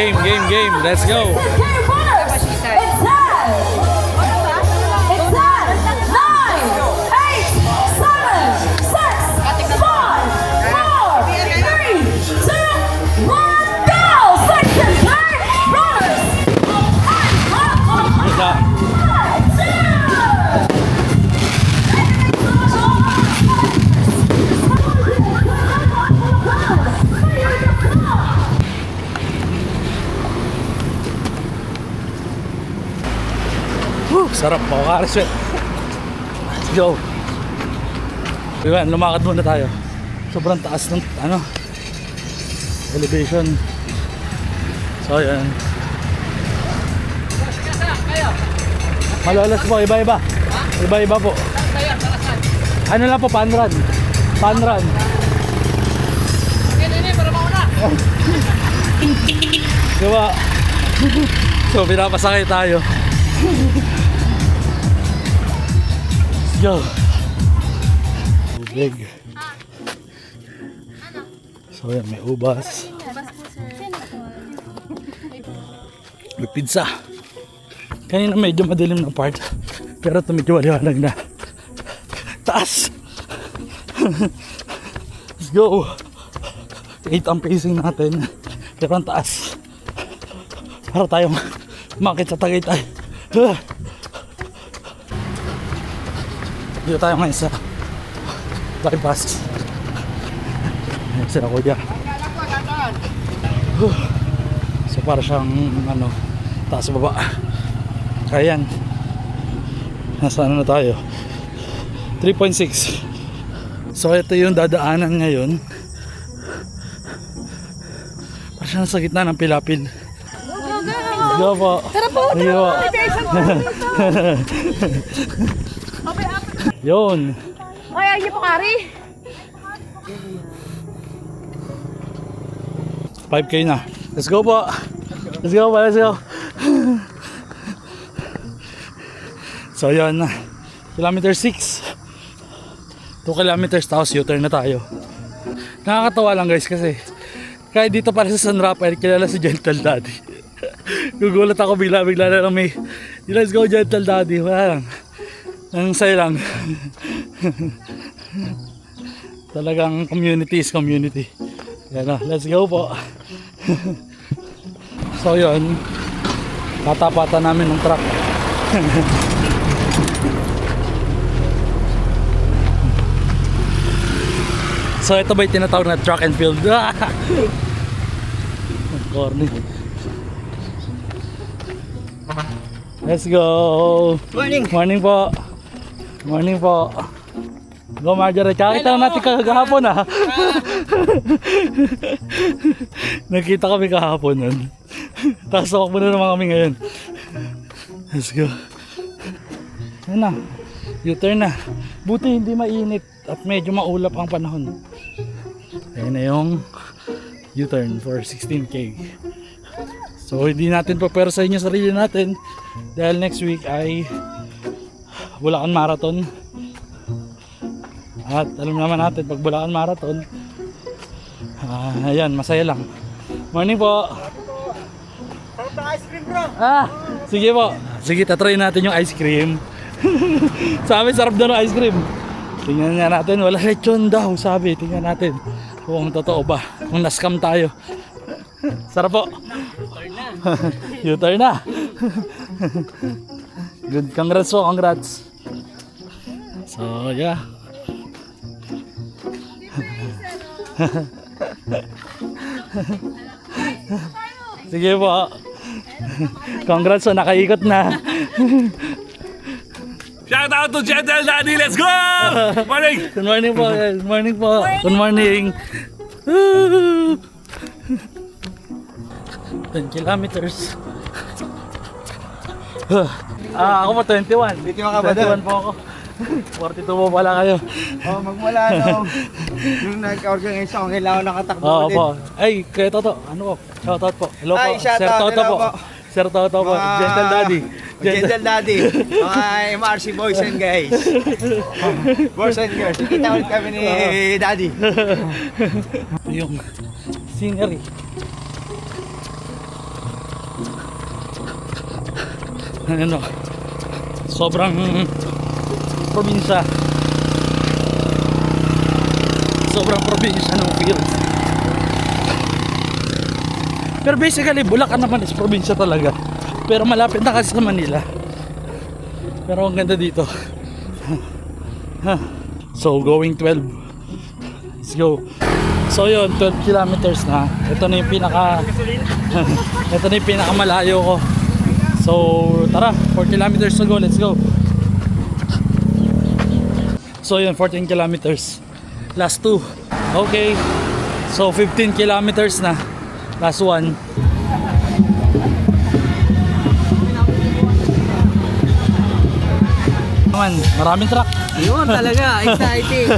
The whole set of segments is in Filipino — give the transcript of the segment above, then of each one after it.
Game. Let's go. Sarap po, kariswet. Let's go. Diba, lumakad muna tayo. Sobrang taas ng elevation. So yan. Malolos po, iba-iba. Iba-iba po. Ano lang po, panran. Diba? So pinapasakay tayo. Yo. Big. So yan, may ubas. May pizza. Kanina medyo madilim na part, pero ito medyo maliwanag na. Taas. Let's go. 8 ang pacing natin, pero ang taas. Para tayong makit sa Tagaytay. Dito tayo ngayon sa bypass. Ayan sila kuya. So para siyang taas baba. Kaya yan. Nasa na tayo? 3.6. So ito yung dadaanan ngayon. Para siya nasa gitna ng pilapil. Go po. Tara po. Yun. Ay, ay, po kari. 5K na. Let's go po. Let's go. So yun na. Kilometer 6. 2 kilometers tapos U-turn na tayo. Nakakatawa lang guys kasi kahit dito para sa San Rafael kilala si Gentle Daddy. Gugulat ako bigla na lang may let's go Gentle Daddy. Wala lang. Ang saya lang. Talagang community is community. Yan na, let's go po. So yun, tatapatan namin ng truck. So ito ba yung tinatawag na track and field? Corny. Let's go. Morning po. Go Marjorie, kakita na natin kagahapon ah. Nakita kami kahapon nun. Tapos wakbo na naman kami ngayon. Let's go. Yan na, U-turn na. Buti hindi mainit at medyo maulap ang panahon. Ayan na yung U-turn for 16K. So hindi natin papersahin yung sarili natin dahil next week ay Bulacan Marathon. At alam naman natin pag Bulacan Marathon, ayan, masaya lang. Morning po. Sarap ng ice cream bro. Sige po. Sige, tatry natin yung ice cream. Sa amin sarap daw ng ice cream. Tingnan nga natin, wala lechon daw sabi. Tingnan natin kung totoo ba, kung na-scam tayo. Sarap po. U-turn na. Good, congrats po, congrats. So yeah. Sige po. Congrats po, nakaikot na. Shout out to Gentle Daddy, let's go! Morning! Good morning po, guys. Good morning po. Good morning. 10 kilometers. Ako po 21. 21 ka ba doon? 21 po ako. 42 po pala kayo. Oh, magmula nung nag-organize ako, kailangan nakatakbo Oo ulit. po. Ay, kayo Toto. Ano po? Shoutout po. Hello po. Ay, shoutout, Sir Toto hello po. po. Sir Toto po. Gentle Daddy. Gentle Daddy. Mga MRC boys and guys. Boys and girls. Kita ulit kami ni Daddy. Yung scenery. ano, sobrang probinsya. Sobrang probinsya ng fields. Pero basically, Bulacan naman is probinsya talaga. Pero malapit na kasi sa Manila. Pero ang ganda dito. So, going 12. Let's go. So yun, 12 kilometers na. Ito na yung ito na yung pinakamalayo ko. So, tara, 4 kilometers to go. Let's go. So yun, 14 kilometers. Last 2. Okay. So, 15 kilometers na. Last 1. Man, maraming truck. Yun talaga, exciting.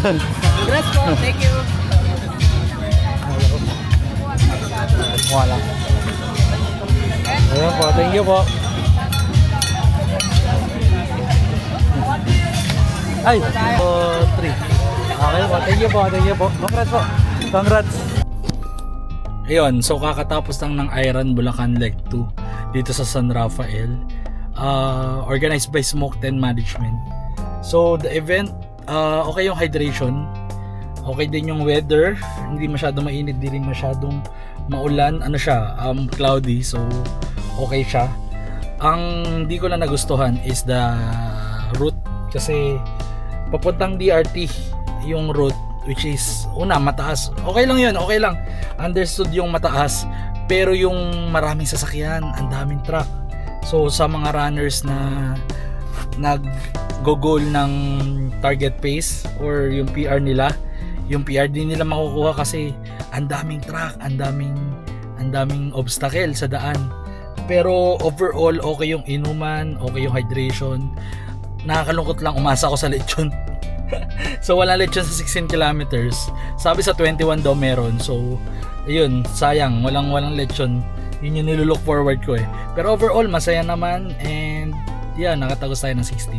Congrats po, thank you. Wala. Ayun po, thank you po. Ay, 3. Okay po, thank you po. Congrats po. Congrats. Ayun, so kakatapos lang ng Iron Bulacan Leg 2 dito sa San Rafael. Organized by Smoke 10 Management. So the event, okay yung hydration, okay din yung weather, hindi masyadong mainit, hindi rin masyadong maulan, ano siya, cloudy, so okay siya. Ang hindi ko lang nagustuhan is the route, kasi papuntang DRT yung route, which is mataas. Okay lang yun, okay lang, understood yung mataas, pero yung maraming sasakyan, ang daming truck. So sa mga runners na nag-goal ng target pace or yung PR nila, yung PR din nila makukuha kasi ang daming truck, ang daming obstacle sa daan. Pero overall okay yung inuman, okay yung hydration. Nakakalungkot lang, umasa ako sa lechon. So wala lechon sa 16 kilometers. Sabi sa 21 daw meron. So ayun, sayang, walang lechon. Yun yung nilulook forward ko eh. Pero overall, masaya naman, and yeah, nakatagos tayo ng 16.